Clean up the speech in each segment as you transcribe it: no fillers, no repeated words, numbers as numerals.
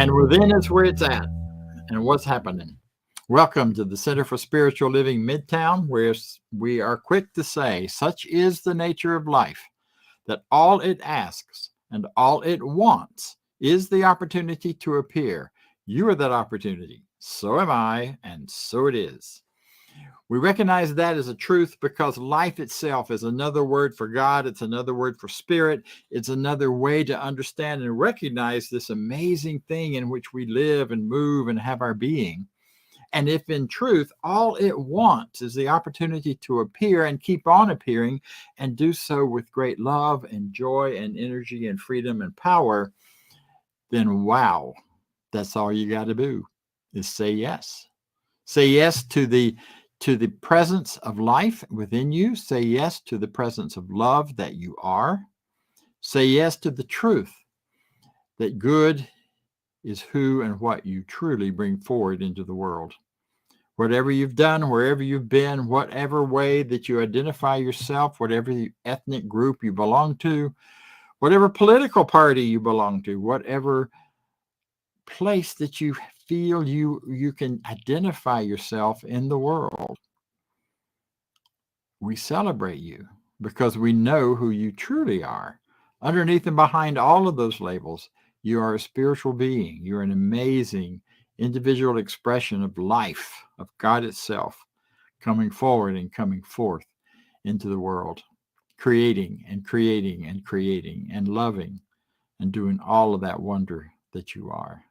And within is where it's at and what's happening. Welcome to the Center for Spiritual Living Midtown, where we are quick to say, such is the nature of life, that all it asks and all it wants is the opportunity to appear. You are that opportunity. So am I, and so it is. We recognize that as a truth because life itself is another word for God. It's another word for spirit. It's another way to understand and recognize this amazing thing in which we live and move and have our being. And if in truth, all it wants is the opportunity to appear and keep on appearing and do so with great love and joy and energy and freedom and power, then wow, that's all you got to do is say yes. Say yes to the presence of life within you. Say yes to the presence of love that you are. Say yes to the truth that good is who and what you truly bring forward into the world. Whatever you've done, wherever you've been, whatever way that you identify yourself, whatever ethnic group you belong to, whatever political party you belong to, whatever place that you feel you can identify yourself in the world, we celebrate you because we know who you truly are. Underneath and behind all of those labels, you are a spiritual being. You're an amazing individual expression of life, of God itself, coming forward and coming forth into the world, creating and creating and creating and loving and doing all of that wonder that you are.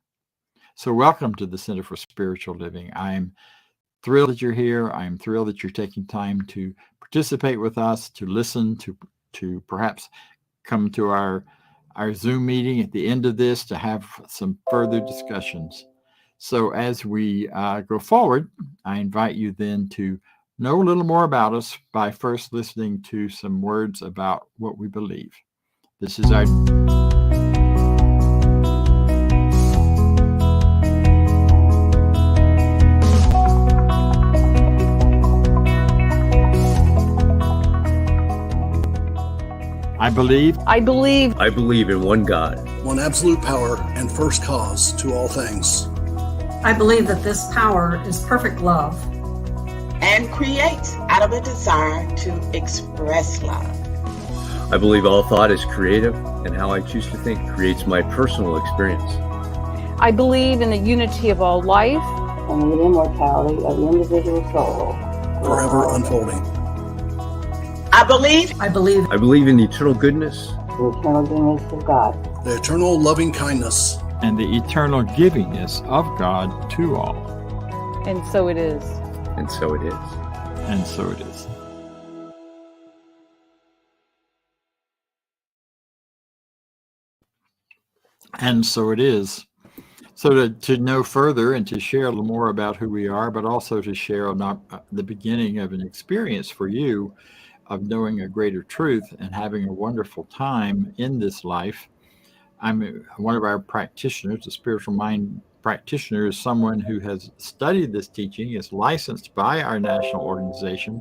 So welcome to the Center for Spiritual Living. I'm thrilled that you're here. I'm thrilled that you're taking time to participate with us, to listen, to perhaps come to our Zoom meeting at the end of this to have some further discussions. So as we go forward, I invite you then to know a little more about us by first listening to some words about what we believe. This is our... I believe in one God, one absolute power and first cause to all things. I believe that this power is perfect love and creates out of a desire to express love. I believe all thought is creative, and how I choose to think creates my personal experience. I believe in the unity of all life and the immortality of the individual soul, forever unfolding. I believe in the eternal goodness, the eternal goodness of God, the eternal loving kindness, and the eternal givingness of God to all. And so it is. And so it is. And so it is. And so it is. So to know further and to share a little more about who we are, but also to share the beginning of an experience for you of knowing a greater truth and having a wonderful time in this life. I'm one of our practitioners. A spiritual mind practitioner is someone who has studied this teaching, is licensed by our national organization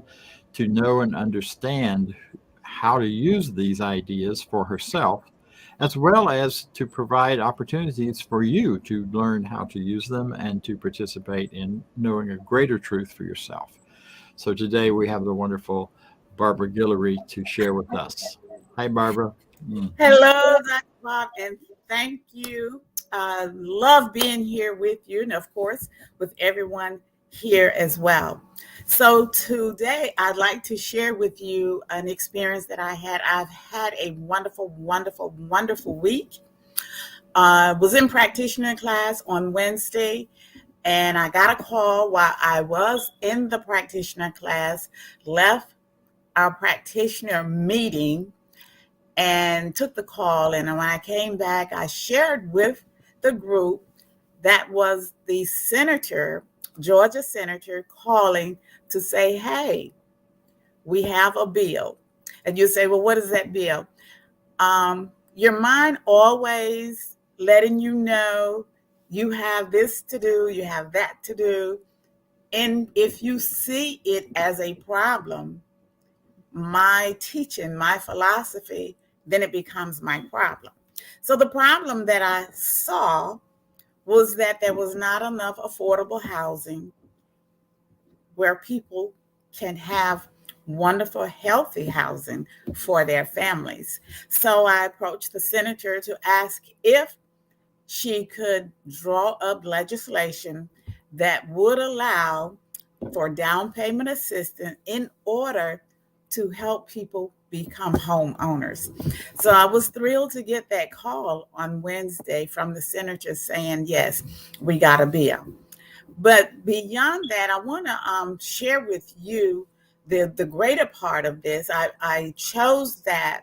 to know and understand how to use these ideas for herself, as well as to provide opportunities for you to learn how to use them and to participate in knowing a greater truth for yourself. So today we have the wonderful Barbara Guillory to share with us. Hi, Barbara. Hello, Nahmod, and thank you. Love being here with you, and of course, with everyone here as well. So today, I'd like to share with you an experience that I had. I've had a wonderful, wonderful, wonderful week. Was in practitioner class on Wednesday, and I got a call while I was in the practitioner class, left our practitioner meeting and took the call. And when I came back, I shared with the group that was the senator, Georgia senator, calling to say, hey, we have a bill. And you say, well, what is that bill? Your mind always letting you know you have this to do, you have that to do. And if you see it as a problem, my teaching, my philosophy, then it becomes my problem. So the problem that I saw was that there was not enough affordable housing where people can have wonderful, healthy housing for their families. So I approached the senator to ask if she could draw up legislation that would allow for down payment assistance in order to help people become homeowners. So I was thrilled to get that call on Wednesday from the senator saying, yes, we got a bill. But beyond that, I want to share with you the greater part of this. I chose that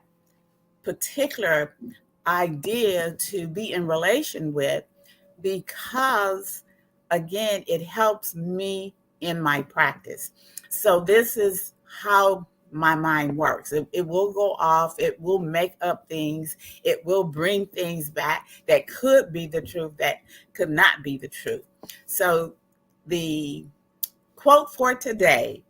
particular idea to be in relation with because, again, it helps me in my practice. So this is how my mind works. It will go off. It will make up things. It will bring things back that could be the truth, that could not be the truth. So the quote for today: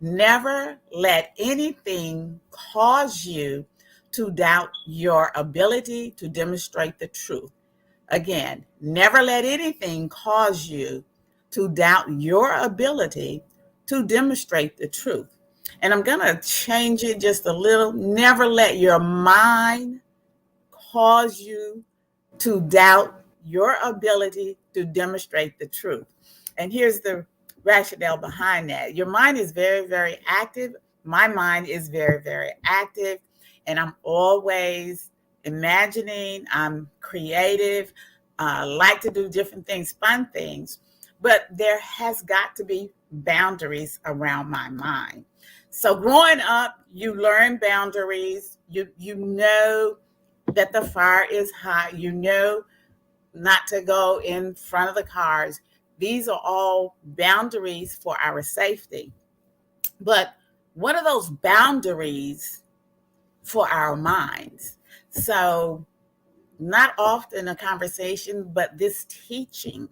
never let anything cause you to doubt your ability to demonstrate the truth. Again, never let anything cause you to doubt your ability to demonstrate the truth. And I'm going to change it just a little. Never let your mind cause you to doubt your ability to demonstrate the truth. And here's the rationale behind that. Your mind is very, very active. My mind is very, very active. And I'm always imagining. I'm creative. I like to do different things, fun things. But there has got to be boundaries around my mind. So growing up, you learn boundaries. You know that the fire is hot. You know not to go in front of the cars. These are all boundaries for our safety. But what are those boundaries for our minds? So not often a conversation, but this teaching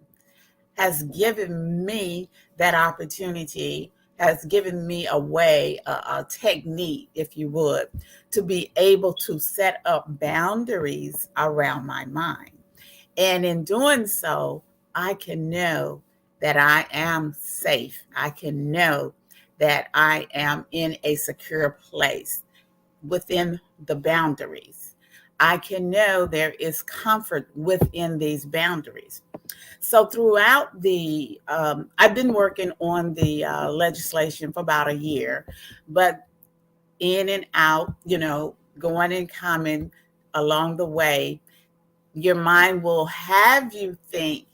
has given me that opportunity, has given me a way, a technique, if you would, to be able to set up boundaries around my mind. And in doing so, I can know that I am safe. I can know that I am in a secure place within the boundaries. I can know there is comfort within these boundaries. So throughout I've been working on the legislation for about a year, but in and out, going and coming along the way, your mind will have you think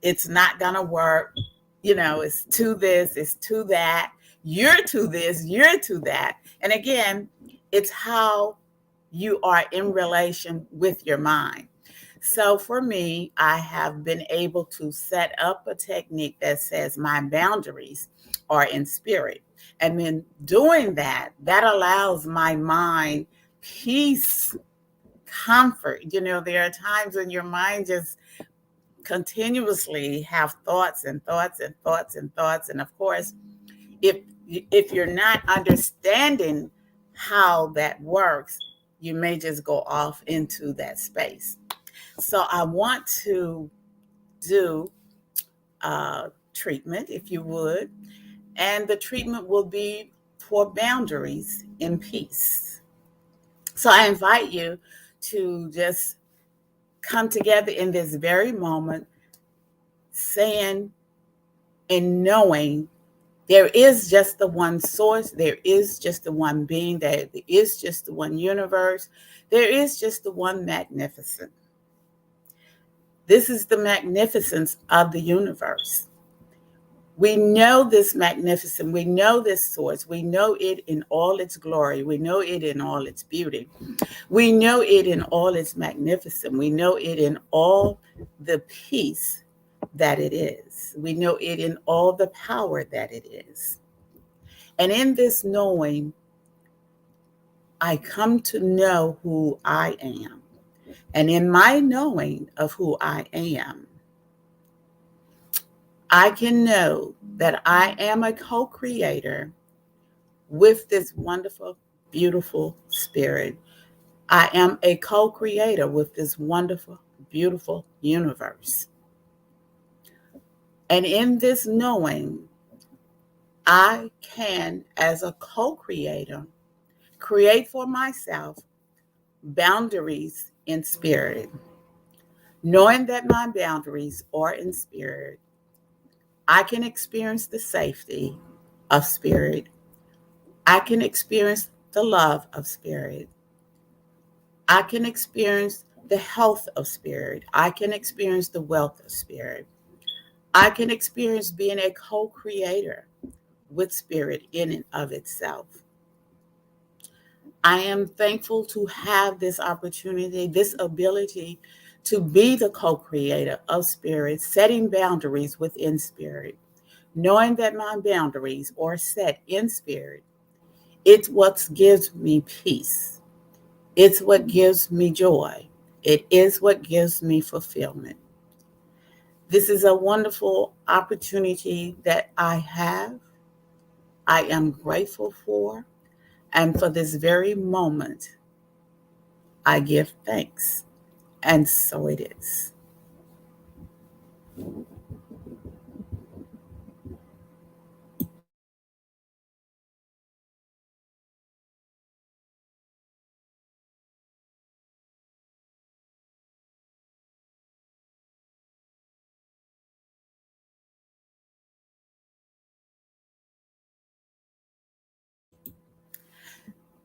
it's not going to work. It's to this, it's to that. You're to this, you're to that. And again, it's how you are in relation with your mind. So for me, I have been able to set up a technique that says my boundaries are in spirit. And then doing that allows my mind peace, comfort. There are times when your mind just continuously have thoughts and thoughts and thoughts and thoughts. And of course, if you're not understanding how that works, you may just go off into that space. So I want to do treatment, if you would, and the treatment will be for boundaries in peace. So I invite you to just come together in this very moment, saying and knowing there is just the one source, there is just the one being, there is just the one universe, there is just the one magnificent. This is the magnificence of the universe. We know this magnificent, we know this source, we know it in all its glory, we know it in all its beauty, we know it in all its magnificence, we know it in all the peace that it is, we know it in all the power that it is. And in this knowing, I come to know who I am. And in my knowing of who I am, I can know that I am a co-creator with this wonderful, beautiful spirit. I am a co-creator with this wonderful, beautiful universe. And in this knowing, I can, as a co-creator, create for myself boundaries in spirit. Knowing that my boundaries are in spirit, I can experience the safety of spirit. I can experience the love of spirit. I can experience the health of spirit. I can experience the wealth of spirit. I can experience being a co-creator with spirit in and of itself. I am thankful to have this opportunity, this ability to be the co-creator of spirit, setting boundaries within spirit, knowing that my boundaries are set in spirit. It's what gives me peace. It's what gives me joy. It is what gives me fulfillment. This is a wonderful opportunity that I have. I am grateful for. And for this very moment, I give thanks. And so it is.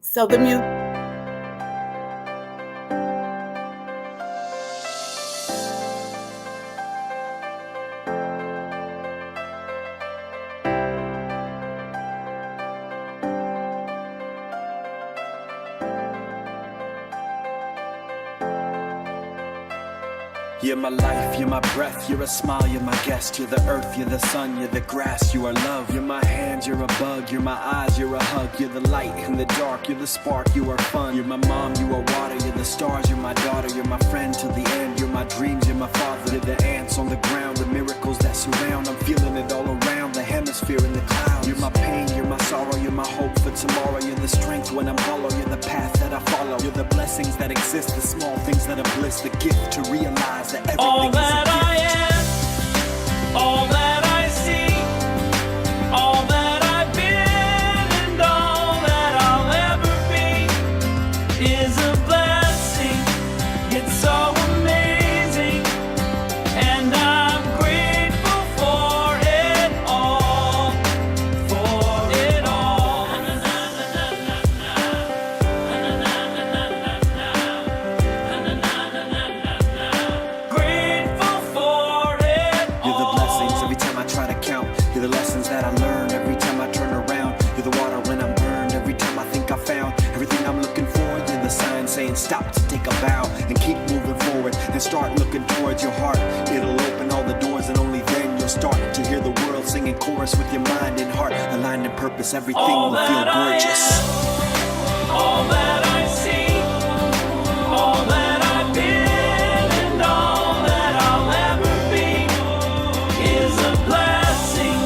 So the music. You're my life, you're my breath, you're a smile, you're my guest. You're the earth, you're the sun, you're the grass, you are love. You're my hands, you're a bug, you're my eyes, you're a hug. You're the light in the dark, you're the spark, you are fun. You're my mom, you are water, you're the stars, you're my daughter. You're my friend till the end, you're my dreams, you're my father. You're the ants on the ground, the miracles that surround. I'm feeling it all around, the hemisphere in the clouds. You're my pain, you're my sorrow, you're my hope for tomorrow. You're the strength when I'm hollow, you're the path that I follow. You're the blessings that exist, the small things that are bliss. The gift to realize that everything all is that I am, all that I see, all that I've been, and all that I'll ever be is a blessing. It's so amazing, and I'm grateful for it all, for it all. Grateful for it all. You're the blessings every time I try to count. You're the lessons that I learn every time I turn around. You're the water when I'm burned every time I think I found everything I'm looking for. You're the sign saying stop to take a bow and keep moving forward and start looking towards your heart. It'll open all the doors and only then you'll start to hear the world singing chorus with your mind and heart aligned in purpose. Everything All will feel that I gorgeous. am, all that I see, all that I've been, and all that I'll ever be is a blessing.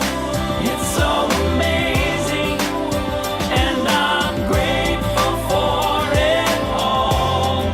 It's so amazing, and I'm grateful for it all.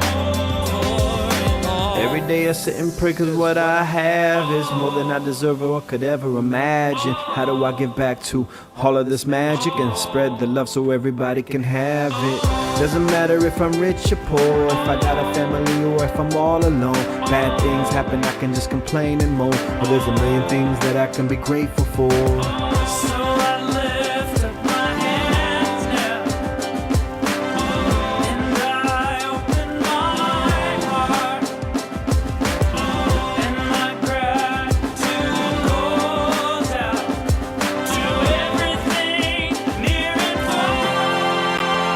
Every day I sit and pray cause what I have is more than I deserve or could ever imagine. How do I give back to all of this magic and spread the love so everybody can have it? Doesn't matter if I'm rich or poor, if I got a family or if I'm all alone. Bad things happen, I can just complain and moan. Well, there's a million things that I can be grateful for. So I lift up my hands now, and I open my heart, and my gratitude goes out to everything near and far.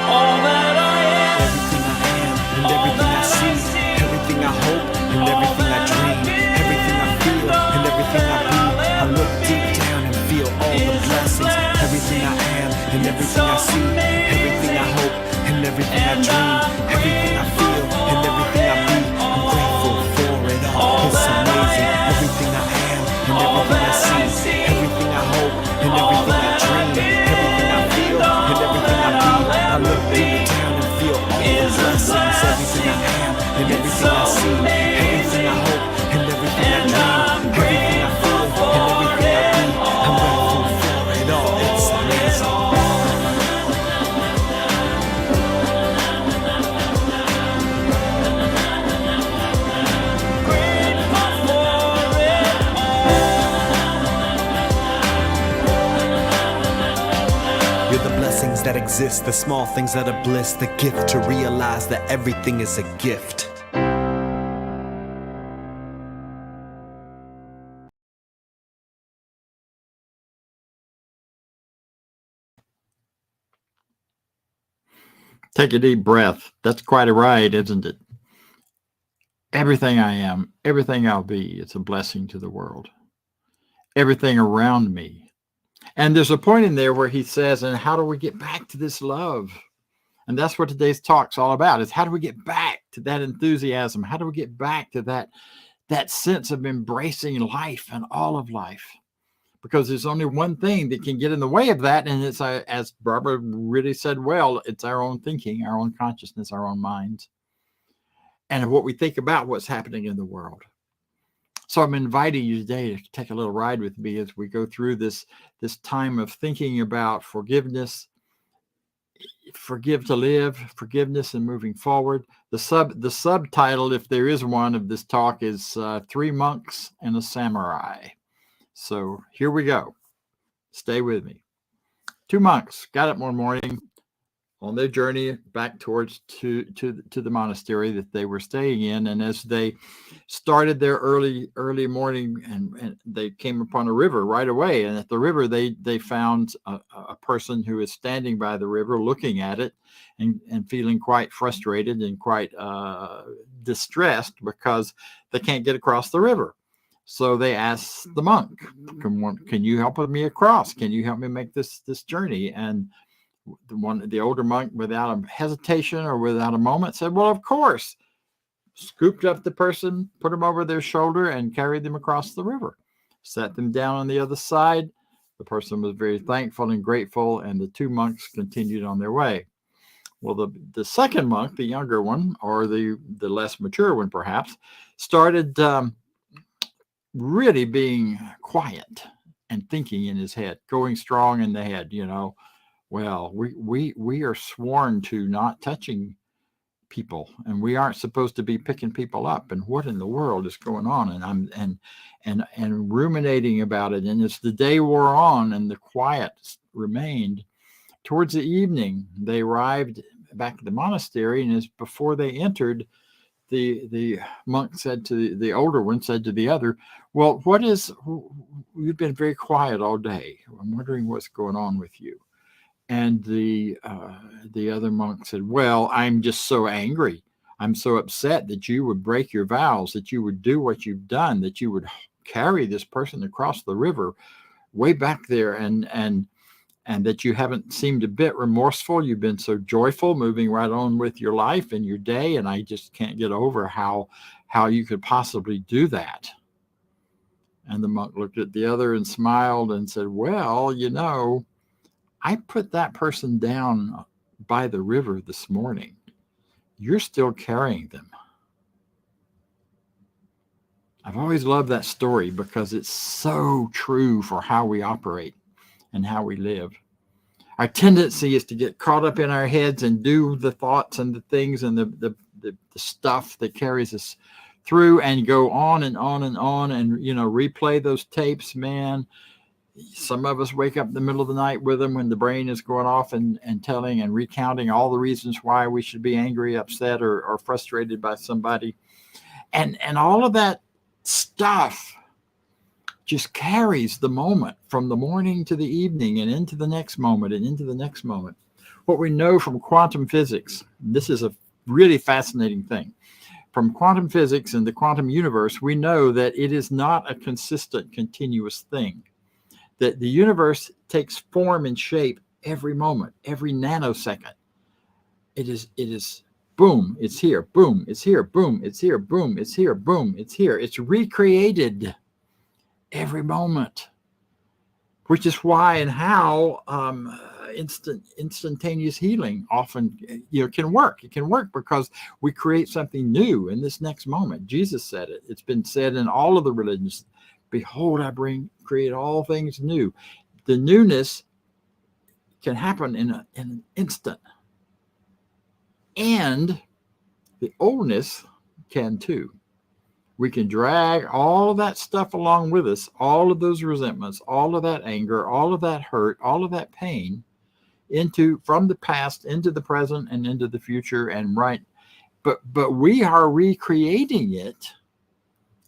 All that I am, Everything I am and everything I see, everything I hope and everything I dream, everything I feel and everything I be. I look deep down and feel all the blessings. Everything I am and everything I see, everything I hope and everything I dream, everything I feel and everything I be. I'm grateful for it all. It's amazing. Everything I am and everything I see, everything I hope and everything I dream, everything I feel and everything I be. I look deep down and feel all the blessings. Everything I am and everything I see, everything I hope and everything I dream, everything I feel and everything I be. I'm grateful for it all. It's amazing. grateful for it all. things that exist, the small things that are bliss, the gift to realize that everything is a gift. Take a deep breath. That's quite a ride, isn't it? Everything I am, everything I'll be, it's a blessing to the world. Everything around me. And there's a point in there where he says, and how do we get back to this love? And that's what today's talk's all about, is how do we get back to that enthusiasm? How do we get back to that sense of embracing life and all of life? Because there's only one thing that can get in the way of that, and it's, as Barbara really said well, it's our own thinking, our own consciousness, our own minds, and what we think about what's happening in the world. So I'm inviting you today to take a little ride with me as we go through this time of thinking about forgiveness, forgive to live, forgiveness and moving forward. The subtitle, if there is one, of this talk is 3 Monks and a Samurai. So here we go. Stay with me. 2 monks got up one morning on their journey back towards to the monastery that they were staying in, and as they started their early morning, and they came upon a river right away, and at the river they found a person who is standing by the river looking at it and feeling quite frustrated and quite distressed because they can't get across the river. So they asked the monk, can you help me across? Can you help me make this journey? And the older monk, without a hesitation or without a moment, said, well, of course. Scooped up the person, put them over their shoulder, and carried them across the river. Sat them down on the other side. The person was very thankful and grateful, and the 2 monks continued on their way. Well, the second monk, the younger one, or the less mature one perhaps, started really being quiet and thinking in his head, going strong in the head, well, we are sworn to not touching people, and we aren't supposed to be picking people up, and what in the world is going on? And I'm ruminating about it. And as the day wore on and the quiet remained, towards the evening they arrived back at the monastery, and as before they entered, the monk said to the older one, said to the other, well, you've been very quiet all day. I'm wondering what's going on with you. And the other monk said, well, I'm just so angry. I'm so upset that you would break your vows, that you would do what you've done, that you would carry this person across the river way back there, and that you haven't seemed a bit remorseful. You've been so joyful, moving right on with your life and your day, and I just can't get over how you could possibly do that. And the monk looked at the other and smiled and said, well, I put that person down by the river this morning. You're still carrying them. I've always loved that story because it's so true for how we operate and how we live. Our tendency is to get caught up in our heads and do the thoughts and the things and the stuff that carries us through, and go on and on and on, and replay those tapes. Man, some of us wake up in the middle of the night with them when the brain is going off and telling and recounting all the reasons why we should be angry, upset, or frustrated by somebody, and all of that stuff just carries the moment from the morning to the evening and into the next moment and into the next moment. What we know from quantum physics, this is a really fascinating thing. From quantum physics and the quantum universe, we know that it is not a consistent, continuous thing. That the universe takes form and shape every moment, every nanosecond. It is boom, it's here, boom, it's here, boom, it's here, boom, it's here, boom, it's here. It's recreated every moment, which is why and how instantaneous healing often can work. It can work because we create something new in this next moment. Jesus said it. It's been said in all of the religions. Behold, I create all things new. The newness can happen in an instant, and the oldness can too. We can drag all of that stuff along with us, all of those resentments, all of that anger, all of that hurt, all of that pain from the past into the present and into the future, and but we are recreating it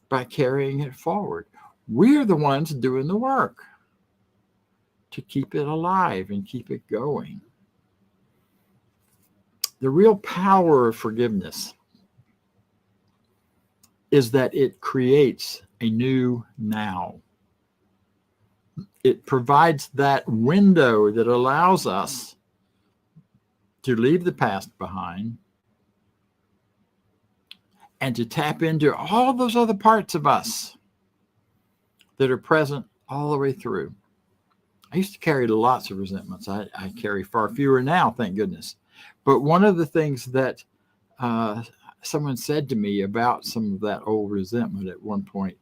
by carrying it forward. We're the ones doing the work to keep it alive and keep it going. The real power of forgiveness is that it creates a new now. It provides that window that allows us to leave the past behind and to tap into all those other parts of us that are present all the way through. I used to carry lots of resentments. I carry far fewer now, thank goodness. But one of the things that someone said to me about some of that old resentment at one point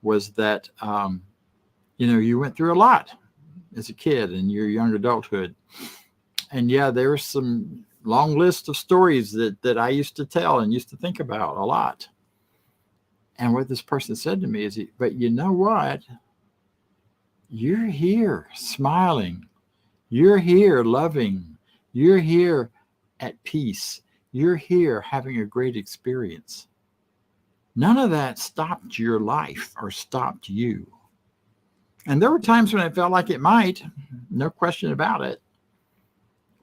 was that, you went through a lot as a kid in your young adulthood. And yeah, there's some long list of stories that I used to tell and used to think about a lot. And what this person said to me is, but you know what? You're here smiling. You're here loving. You're here at peace. You're here having a great experience. None of that stopped your life or stopped you. And there were times when I felt like it might, no question about it.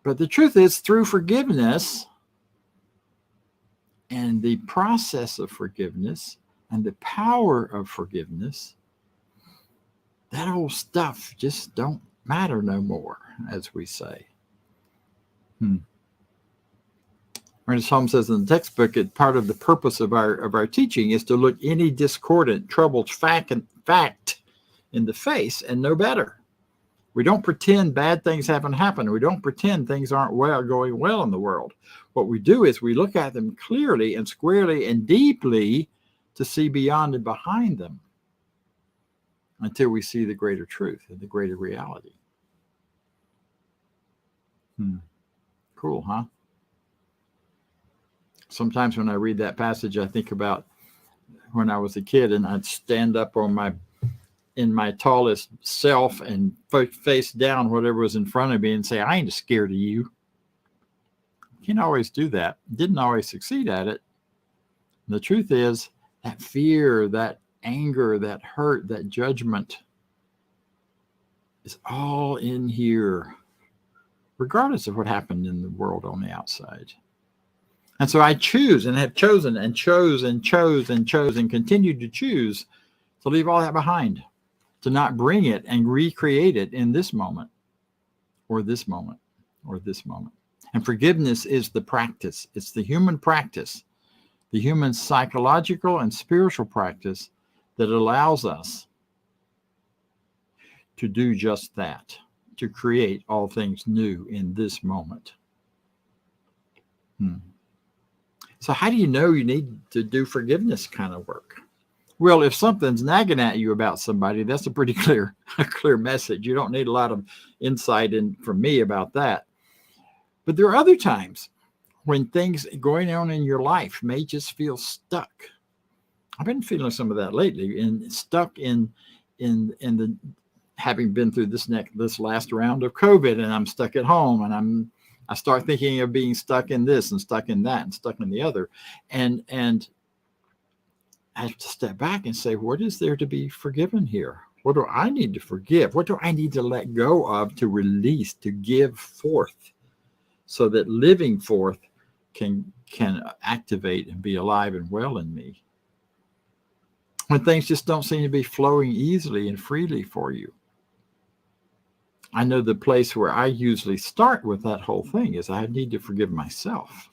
But the truth is, through forgiveness and the process of forgiveness and the power of forgiveness, that old stuff just don't matter no more, as we say. Ernest Holmes says in the textbook, part of the purpose of our teaching is to look any discordant, troubled fact in the face and know better. We don't pretend bad things haven't happened. We don't pretend things aren't going well in the world. What we do is we look at them clearly and squarely and deeply to see beyond and behind them until we see the greater truth and the greater reality. Cool, huh? Sometimes when I read that passage, I think about when I was a kid and I'd stand up in my tallest self and face down whatever was in front of me and say, I ain't scared of you. Can't always do that. Didn't always succeed at it. The truth is that fear, that anger, that hurt, that judgment is all in here, regardless of what happened in the world on the outside. And so I choose and have chosen and chose and chose and chose and continued to choose to leave all that behind, to not bring it and recreate it in this moment or this moment or this moment. And forgiveness is the practice. It's the human practice, the human psychological and spiritual practice that allows us to do just that, to create all things new in this moment. So how do you know you need to do forgiveness kind of work? Well, if something's nagging at you about somebody, that's a pretty clear message. You don't need a lot of insight from me about that. But there are other times when things going on in your life may just feel stuck. I've been feeling some of that lately, and stuck in the having been through this last round of COVID, and I'm stuck at home, and I start thinking of being stuck in this and stuck in that and stuck in the other, and I have to step back and say, what is there to be forgiven here? What do I need to forgive? What do I need to let go of, to release, to give forth, so that living forth can activate and be alive and well in me? When things just don't seem to be flowing easily and freely for you. I know the place where I usually start with that whole thing is I need to forgive myself.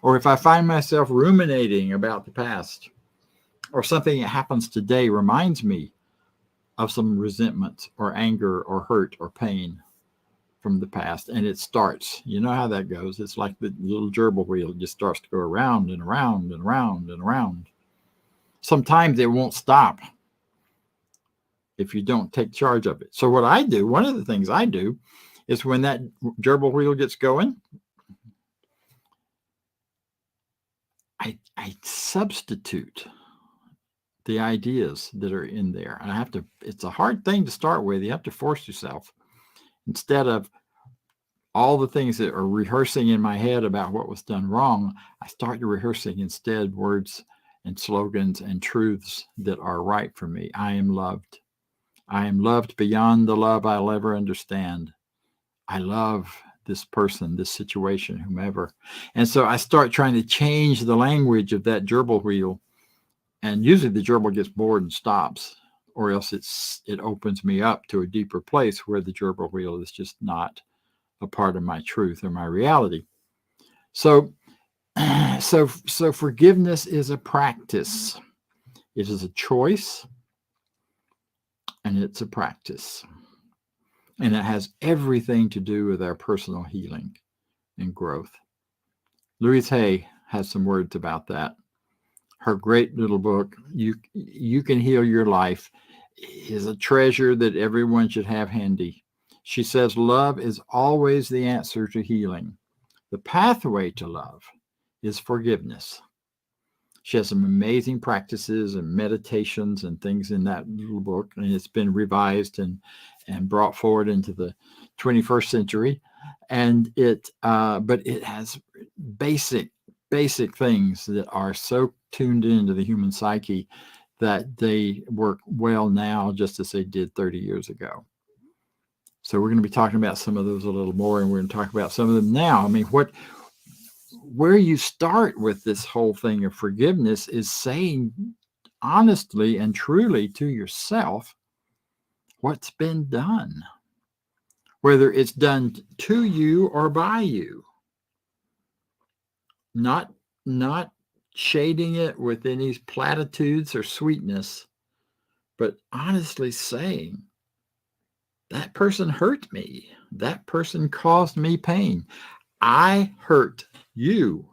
Or if I find myself ruminating about the past, or something that happens today reminds me of some resentment or anger or hurt or pain from the past, and it starts, you know how that goes. It's like the little gerbil wheel. It just starts to go around and around and around and around. Sometimes it won't stop if you don't take charge of it. So what I do, one of the things I do, is when that gerbil wheel gets going, I substitute the ideas that are in there. And it's a hard thing to start with. You have to force yourself. Instead of all the things that are rehearsing in my head about what was done wrong, I started rehearsing instead words and slogans and truths that are right for me. I am loved. I am loved beyond the love I'll ever understand. I love this person, this situation, whomever. And so I start trying to change the language of that gerbil wheel. And usually the gerbil gets bored and stops, or else it opens me up to a deeper place where the gerbil wheel is just not a part of my truth or my reality. So forgiveness is a practice. It is a choice, and it's a practice. And it has everything to do with our personal healing and growth. Louise Hay has some words about that. Her great little book, You Can Heal Your Life, is a treasure that everyone should have handy. She says, love is always the answer to healing. The pathway to love is forgiveness. She has some amazing practices and meditations and things in that little book, and it's been revised and brought forward into the 21st century. And but it has basic things that are so tuned into the human psyche that they work well now, just as they did 30 years ago. So we're going to be talking about some of those a little more, and we're going to talk about some of them now. I mean, where you start with this whole thing of forgiveness is saying honestly and truly to yourself what's been done, whether it's done to you or by you. Not shading it with any platitudes or sweetness, but honestly saying, that person hurt me. That person caused me pain. I hurt you.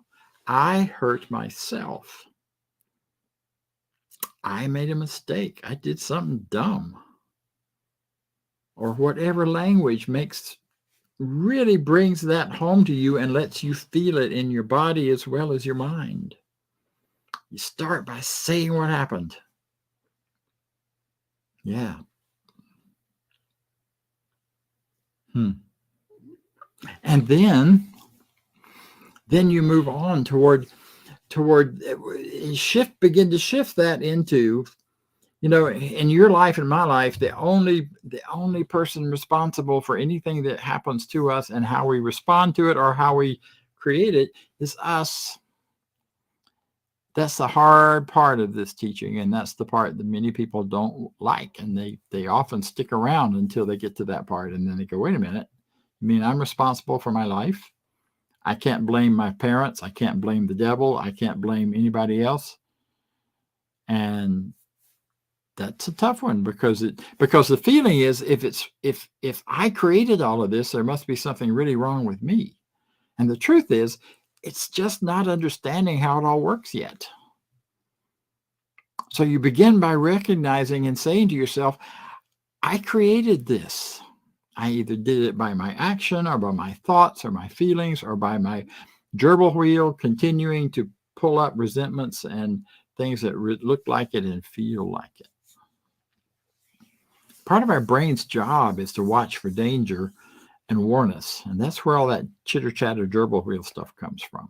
I hurt myself. I made a mistake. I did something dumb. Or whatever language really brings that home to you and lets you feel it in your body as well as your mind. You start by saying what happened. Yeah. And then you move on toward begin to shift that into, in your life and my life, the only person responsible for anything that happens to us and how we respond to it or how we create it is us. That's the hard part of this teaching, and that's the part that many people don't like, and they often stick around until they get to that part, and then they go, wait a minute, you mean I'm responsible for my life? I can't blame my parents. I can't blame the devil. I can't blame anybody else. And that's a tough one because the feeling is if I created all of this, there must be something really wrong with me. And the truth is, it's just not understanding how it all works yet. So you begin by recognizing and saying to yourself, I created this. I either did it by my action or by my thoughts or my feelings or by my gerbil wheel continuing to pull up resentments and things that look like it and feel like it. Part of our brain's job is to watch for danger and warn us. And that's where all that chitter-chatter gerbil wheel stuff comes from.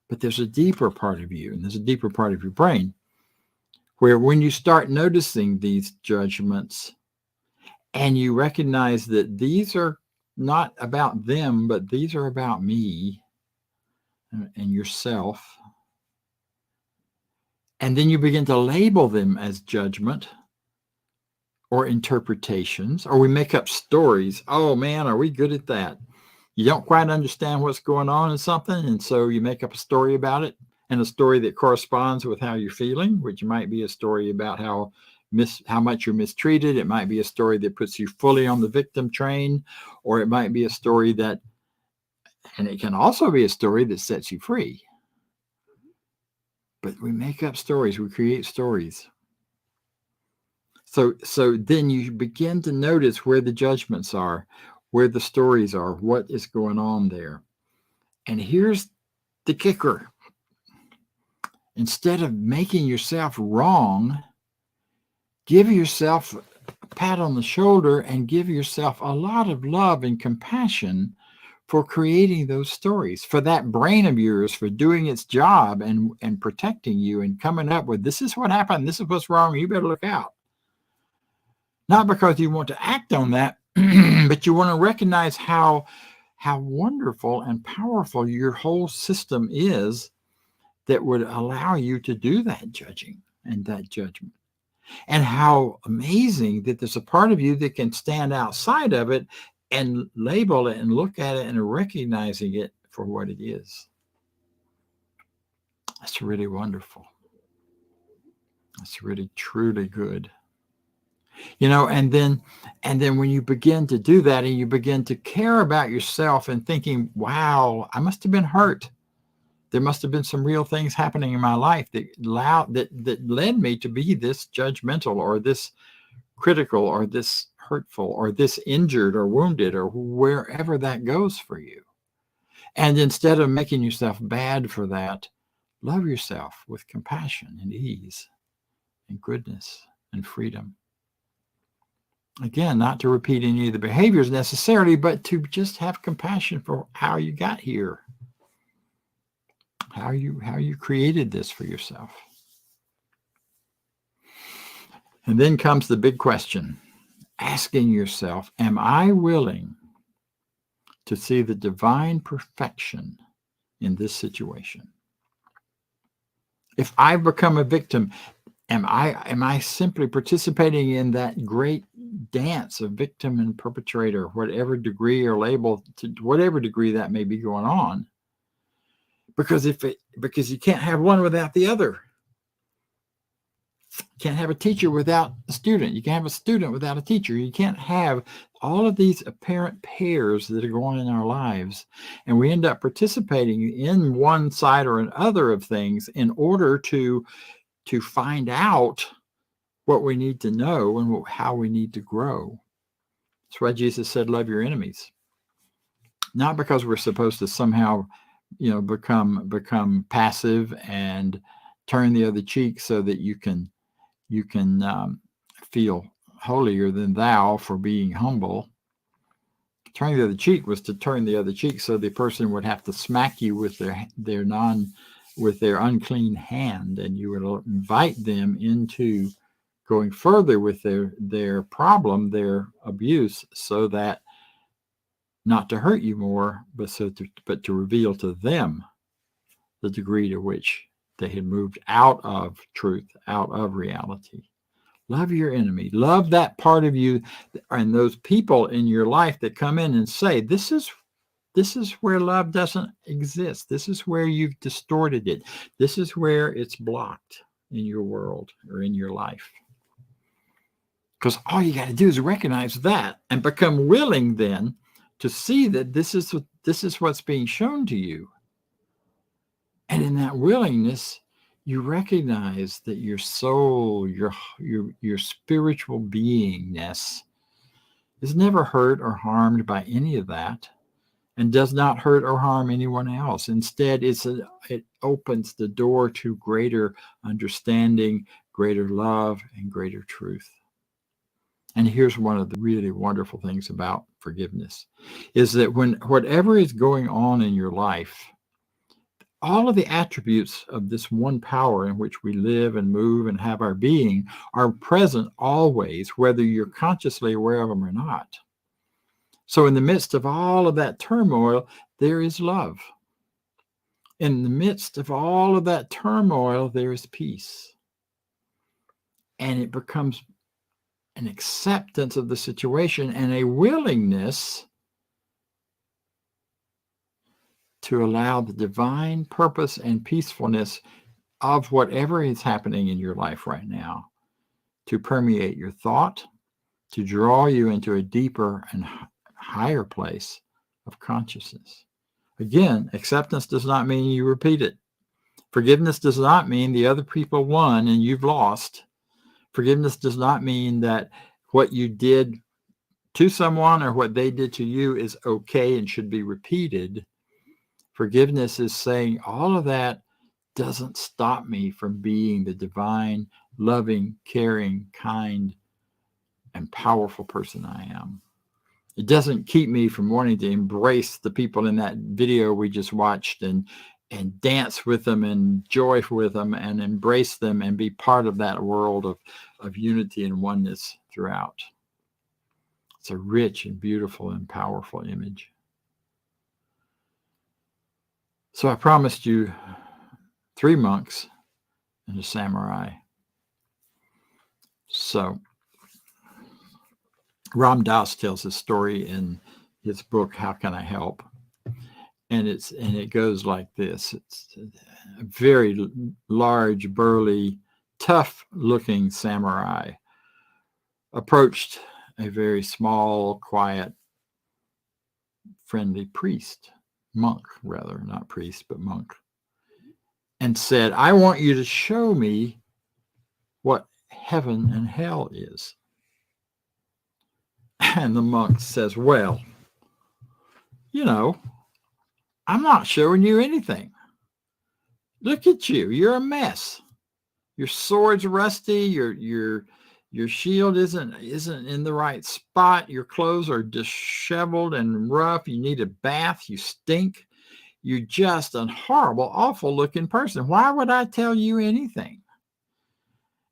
But there's a deeper part of you, and there's a deeper part of your brain where when you start noticing these judgments and you recognize that these are not about them, but these are about me and yourself, and then you begin to label them as judgment or interpretations, or we make up stories. Oh man, are we good at that? You don't quite understand what's going on in something, and so you make up a story about it, and a story that corresponds with how you're feeling, which might be a story about how much you're mistreated. It might be a story that puts you fully on the victim train, or it might be a story and it can also be a story that sets you free. But we make up stories, we create stories. So then you begin to notice where the judgments are, where the stories are, what is going on there. And here's the kicker. Instead of making yourself wrong give yourself a pat on the shoulder and give yourself a lot of love and compassion for creating those stories, for that brain of yours, for doing its job and protecting you and coming up with, this is what happened, this is what's wrong, you better look out. Not because you want to act on that, but you want to recognize how wonderful and powerful your whole system is that would allow you to do that judging and that judgment. And how amazing that there's a part of you that can stand outside of it and label it and look at it and recognizing it for what it is. That's really wonderful. That's really, truly good. You know, and then when you begin to do that and you begin to care about yourself and thinking, wow, I must have been hurt. There must have been some real things happening in my life that led me to be this judgmental or this critical or this hurtful or this injured or wounded or wherever that goes for you. And instead of making yourself bad for that, love yourself with compassion and ease and goodness and freedom. Again, not to repeat any of the behaviors necessarily, but to just have compassion for how you got here. How you created this for yourself. And then comes the big question, asking yourself, am I willing to see the divine perfection in this situation? If I've become a victim, am I simply participating in that great dance of victim and perpetrator, whatever degree or label, to whatever degree that may be going on? Because you can't have one without the other. You can't have a teacher without a student. You can't have a student without a teacher. You can't have all of these apparent pairs that are going on in our lives. And we end up participating in one side or another of things in order to find out what we need to know and how we need to grow. That's why Jesus said, love your enemies. Not because we're supposed to somehow become passive and turn the other cheek so that you can feel holier than thou for being humble. Turning the other cheek was to turn the other cheek so the person would have to smack you with their unclean hand, and you would invite them into going further with their problem, their abuse, so that not to hurt you more, but to reveal to them the degree to which they had moved out of truth, out of reality. Love your enemy. Love that part of you and those people in your life that come in and say, this is where love doesn't exist. This is where you've distorted it. This is where it's blocked in your world or in your life. Because all you got to do is recognize that and become willing then to see that this is what's being shown to you. And in that willingness, you recognize that your soul, your spiritual beingness is never hurt or harmed by any of that and does not hurt or harm anyone else. Instead, it opens the door to greater understanding, greater love, and greater truth. And here's one of the really wonderful things about forgiveness, is that when whatever is going on in your life, all of the attributes of this one power in which we live and move and have our being are present always, whether you're consciously aware of them or not. So in the midst of all of that turmoil, there is love. In the midst of all of that turmoil, there is peace. And it becomes an acceptance of the situation and a willingness to allow the divine purpose and peacefulness of whatever is happening in your life right now to permeate your thought, to draw you into a deeper and higher place of consciousness. Again, acceptance does not mean you repeat it. Forgiveness does not mean the other people won and you've lost. Forgiveness does not mean that what you did to someone or what they did to you is okay and should be repeated. Forgiveness is saying all of that doesn't stop me from being the divine loving, caring, kind, and powerful person I am. It doesn't keep me from wanting to embrace the people in that video we just watched and dance with them and joy with them and embrace them and be part of that world of unity and oneness throughout. It's a rich and beautiful and powerful image. So I promised you 3 monks and a samurai. So Ram Dass tells a story in his book, How Can I Help? And it goes like this. It's a very large, burly, tough-looking samurai approached a very small, quiet, friendly monk, not priest, but monk, and said, I want you to show me what heaven and hell is. And the monk says, well, I'm not showing you anything. Look at you. You're a mess. Your sword's rusty. Your shield isn't in the right spot. Your clothes are disheveled and rough. You need a bath. You stink. You're just a horrible, awful looking person. Why would I tell you anything?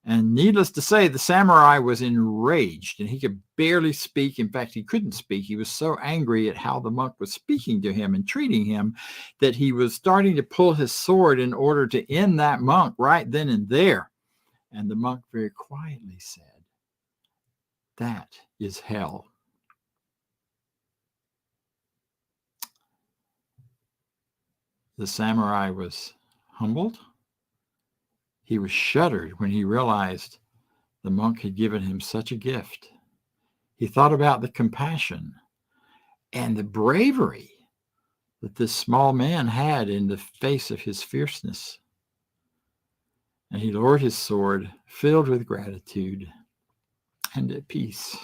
And needless to say, the samurai was enraged and he could barely speak. In fact, he couldn't speak. He was so angry at how the monk was speaking to him and treating him that he was starting to pull his sword in order to end that monk right then and there. And the monk very quietly said, that is hell. The samurai was humbled. He was shuddered when he realized the monk had given him such a gift. He thought about the compassion and the bravery that this small man had in the face of his fierceness. And he lowered his sword, filled with gratitude and at peace.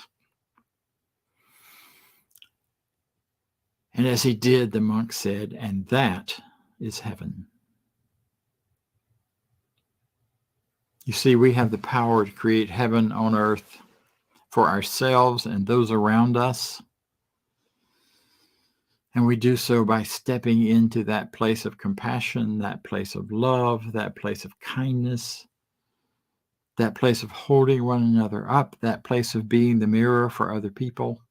And as he did, the monk said, and that is heaven. You see, we have the power to create heaven on earth for ourselves and those around us. And we do so by stepping into that place of compassion, that place of love, that place of kindness, that place of holding one another up, that place of being the mirror for other people,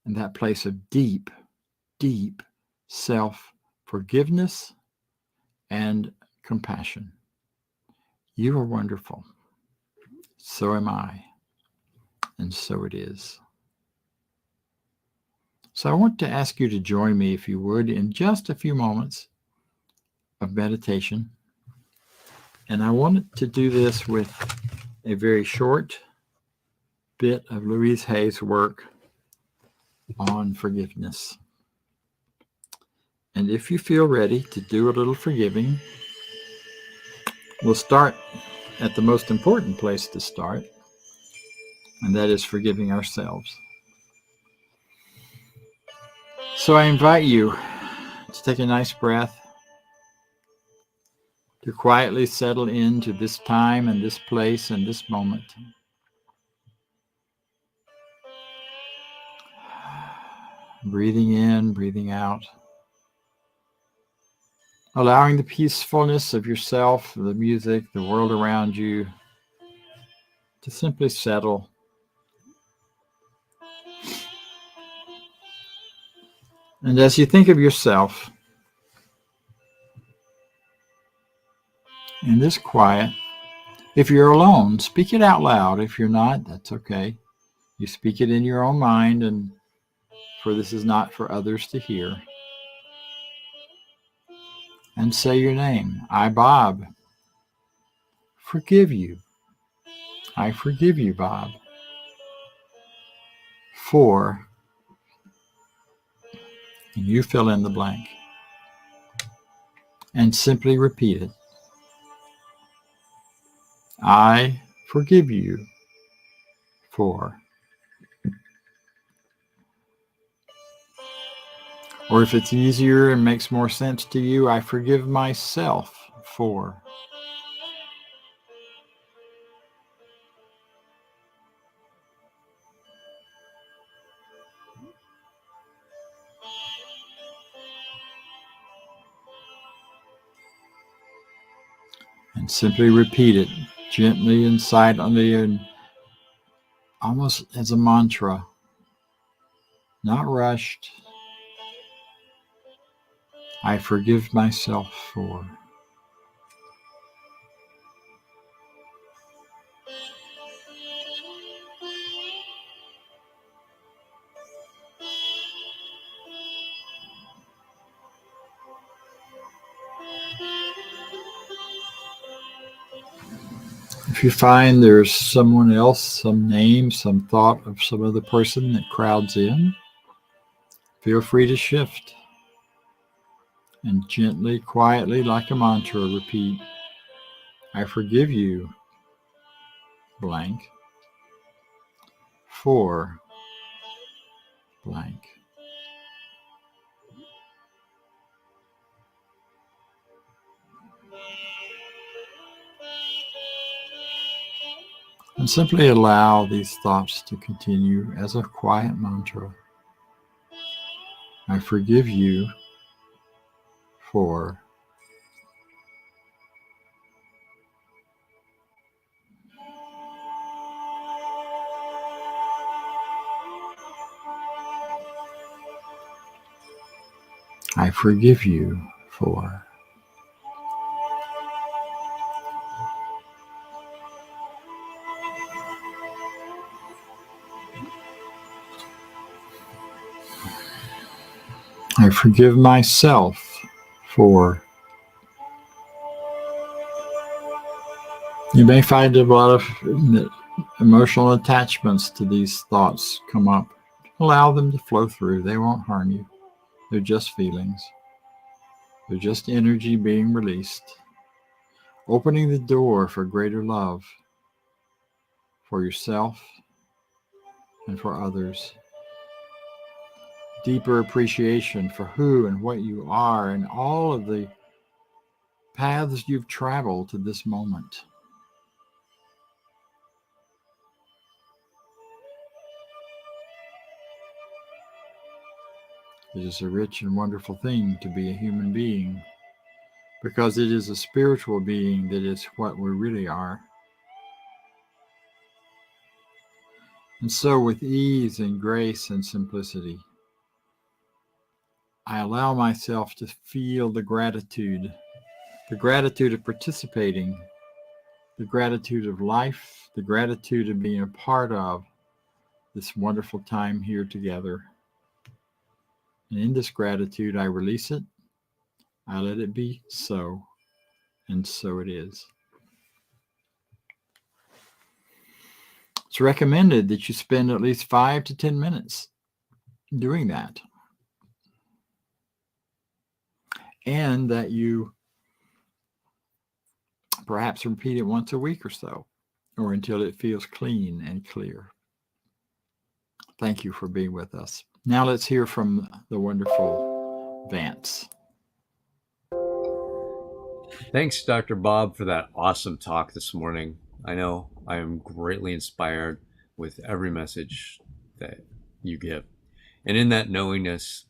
and that place of deep, deep self-forgiveness and compassion. You are wonderful. So am I. And so it is. So I want to ask you to join me, if you would, in just a few moments of meditation. And I wanted to do this with a very short bit of Louise Hay's work on forgiveness. And if you feel ready to do a little forgiving, we'll start at the most important place to start, and that is forgiving ourselves. So I invite you to take a nice breath, to quietly settle into this time and this place and this moment. Breathing in, breathing out. Allowing the peacefulness of yourself, the music, the world around you to simply settle. And as you think of yourself in this quiet, if you're alone, speak it out loud. If you're not, that's okay. You speak it in your own mind, and for this is not for others to hear. And say your name. I, Bob, forgive you. I forgive you, Bob, for, and you fill in the blank. And simply repeat it. I forgive you for. Or if it's easier and makes more sense to you, I forgive myself for. And simply repeat it gently and silently and almost as a mantra, not rushed. I forgive myself for. If you find there's someone else, some name, some thought of some other person that crowds in, feel free to shift and gently, quietly, like a mantra, repeat, I forgive you, blank, for blank. And simply allow these thoughts to continue as a quiet mantra. I forgive you for. I forgive you for. I forgive myself for. You may find a lot of emotional attachments to these thoughts come up. Allow them to flow through. They won't harm you. They're just feelings. They're just energy being released. Opening the door for greater love for yourself and for others. Deeper appreciation for who and what you are and all of the paths you've traveled to this moment. It is a rich and wonderful thing to be a human being, because it is a spiritual being that is what we really are. And so with ease and grace and simplicity, I allow myself to feel the gratitude of participating, the gratitude of life, the gratitude of being a part of this wonderful time here together. And in this gratitude, I release it. I let it be so, and so it is. It's recommended that you spend at least 5 to 10 minutes doing that. And that you perhaps repeat it once a week or so, or until it feels clean and clear. Thank you for being with us. Now let's hear from the wonderful Vance. Thanks, Dr. Bob, for that awesome talk this morning. I know I am greatly inspired with every message that you give. And in that knowingness,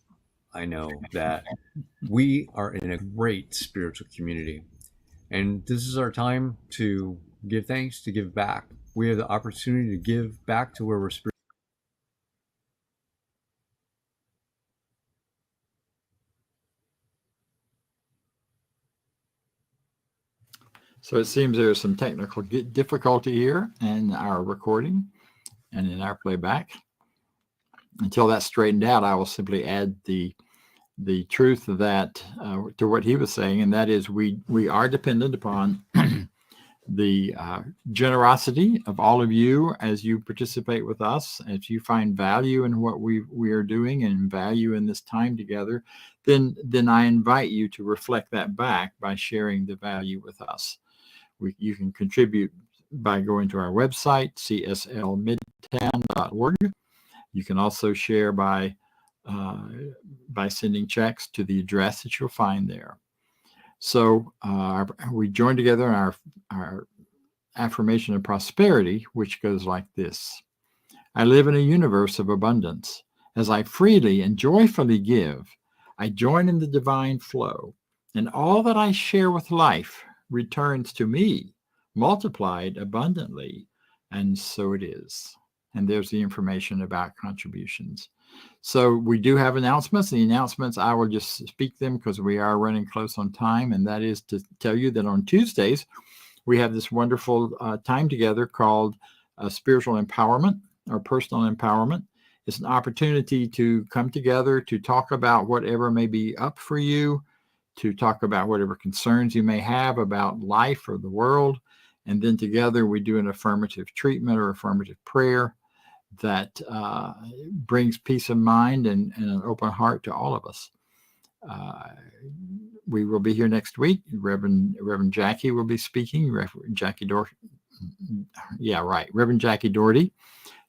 I know that we are in a great spiritual community. And this is our time to give thanks, to give back. We have the opportunity to give back to where we're spiritual. So it seems there's some technical difficulty here in our recording and in our playback. Until that's straightened out, I will simply add the truth of that to what he was saying, and that is we are dependent upon the generosity of all of you as you participate with us. If you find value in what we are doing and value in this time together, then I invite you to reflect that back by sharing the value with us. You can contribute by going to our website, cslmidtown.org. You can also share by sending checks to the address that you'll find there. So we join together in our Affirmation and Prosperity, which goes like this. I live in a universe of abundance. As I freely and joyfully give, I join in the divine flow, and all that I share with life returns to me, multiplied abundantly, and so it is. And there's the information about contributions. So we do have announcements. The announcements, I will just speak them because we are running close on time, and that is to tell you that on Tuesdays, we have this wonderful time together called Spiritual Empowerment or Personal Empowerment. It's an opportunity to come together to talk about whatever may be up for you, to talk about whatever concerns you may have about life or the world. And then together we do an affirmative treatment or affirmative prayer that brings peace of mind and an open heart to all of us. We will be here next week. Reverend Jackie will be speaking. Reverend Jackie Doherty. Reverend Jackie Doherty.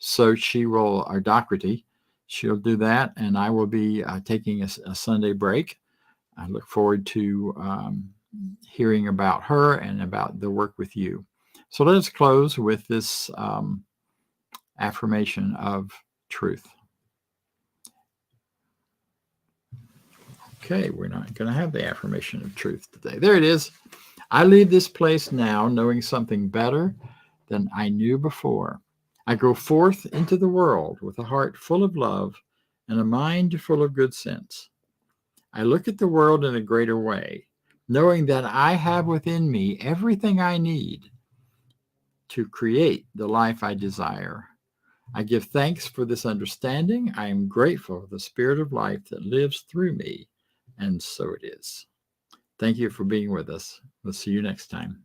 So she will, or Doherty, she'll do that, and I will be taking a Sunday break. I look forward to hearing about her and about the work with you. So let us close with this affirmation of truth. Okay, we're not going to have the affirmation of truth today. There it is. I leave this place now knowing something better than I knew before. I go forth into the world with a heart full of love and a mind full of good sense. I look at the world in a greater way, knowing that I have within me everything I need to create the life I desire. I give thanks for this understanding. I am grateful for the spirit of life that lives through me, and so it is. Thank you for being with us. We'll see you next time.